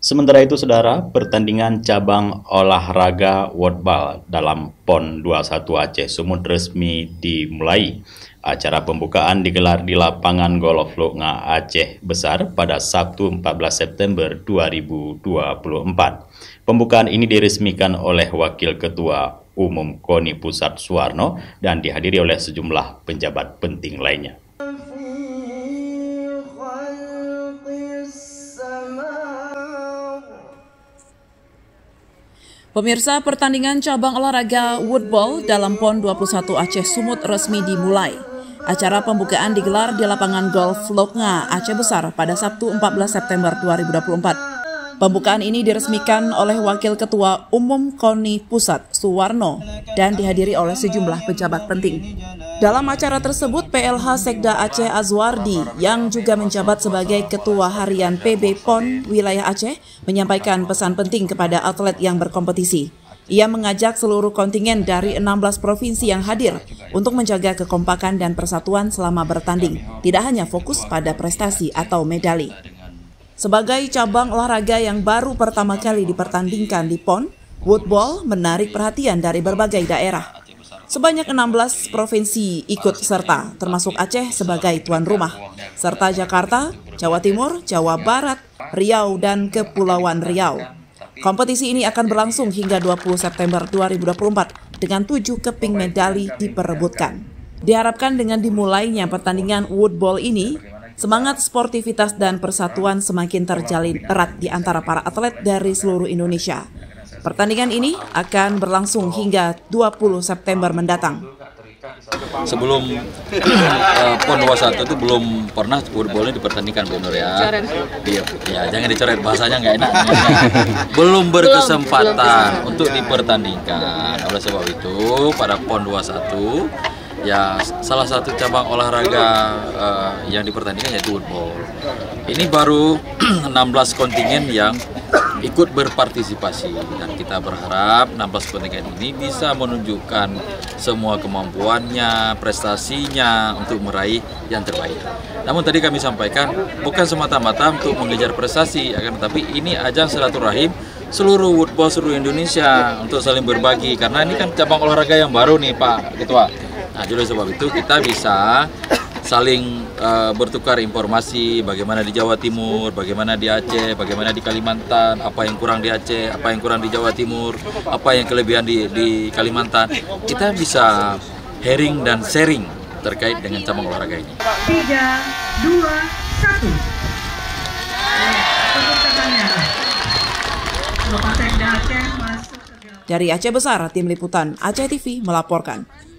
Sementara itu, saudara, pertandingan cabang olahraga Wordball dalam PON 21 Aceh Sumut resmi dimulai. Acara pembukaan digelar di lapangan golf Loknga Aceh Besar pada Sabtu 14 September 2024. Pembukaan ini diresmikan oleh Wakil Ketua Umum KONI Pusat Suwarno dan dihadiri oleh sejumlah pejabat penting lainnya. Pemirsa, pertandingan cabang olahraga Wordball dalam PON 21 Aceh Sumut resmi dimulai. Acara pembukaan digelar di lapangan golf Loknga Aceh Besar pada Sabtu 14 September 2024. Pembukaan ini diresmikan oleh Wakil Ketua Umum KONI Pusat Suwarno dan dihadiri oleh sejumlah pejabat penting. Dalam acara tersebut, PLH Sekda Aceh Azwardi yang juga menjabat sebagai Ketua Harian PB PON Wilayah Aceh menyampaikan pesan penting kepada atlet yang berkompetisi. Ia mengajak seluruh kontingen dari 16 provinsi yang hadir untuk menjaga kekompakan dan persatuan selama bertanding, tidak hanya fokus pada prestasi atau medali. Sebagai cabang olahraga yang baru pertama kali dipertandingkan di PON, Wordball menarik perhatian dari berbagai daerah. Sebanyak 16 provinsi ikut serta, termasuk Aceh sebagai tuan rumah, serta Jakarta, Jawa Timur, Jawa Barat, Riau, dan Kepulauan Riau. Kompetisi ini akan berlangsung hingga 20 September 2024 dengan 7 keping medali diperebutkan. Diharapkan dengan dimulainya pertandingan Wordball ini, semangat sportivitas dan persatuan semakin terjalin erat di antara para atlet dari seluruh Indonesia. Pertandingan ini akan berlangsung hingga 20 September mendatang. Sebelum PON 21 itu belum pernah Wordball dipertandingkan, Bu Nur ya. Ya, jangan dicoret, bahasanya nggak enak. Belum berkesempatan untuk dipertandingkan. Oleh sebab itu, pada PON 21 ya salah satu cabang olahraga yang dipertandingkan yaitu Wordball. Ini baru 16 kontingen yang ikut berpartisipasi dan kita berharap 16 kontingen ini bisa menunjukkan semua kemampuannya, prestasinya untuk meraih yang terbaik. Namun tadi kami sampaikan bukan semata-mata untuk mengejar prestasi, akan tetapi ini ajang silaturahim seluruh Wordball seluruh Indonesia untuk saling berbagi, karena ini kan cabang olahraga yang baru nih Pak Ketua. Nah, oleh sebab itu kita bisa saling bertukar informasi bagaimana di Jawa Timur, bagaimana di Aceh, bagaimana di Kalimantan, apa yang kurang di Aceh, apa yang kurang di Jawa Timur, apa yang kelebihan di Kalimantan. Kita bisa sharing dan sharing terkait dengan cabang olahraga ini. 3, 2, 1. Dari Aceh Besar, Tim Liputan Aceh TV melaporkan.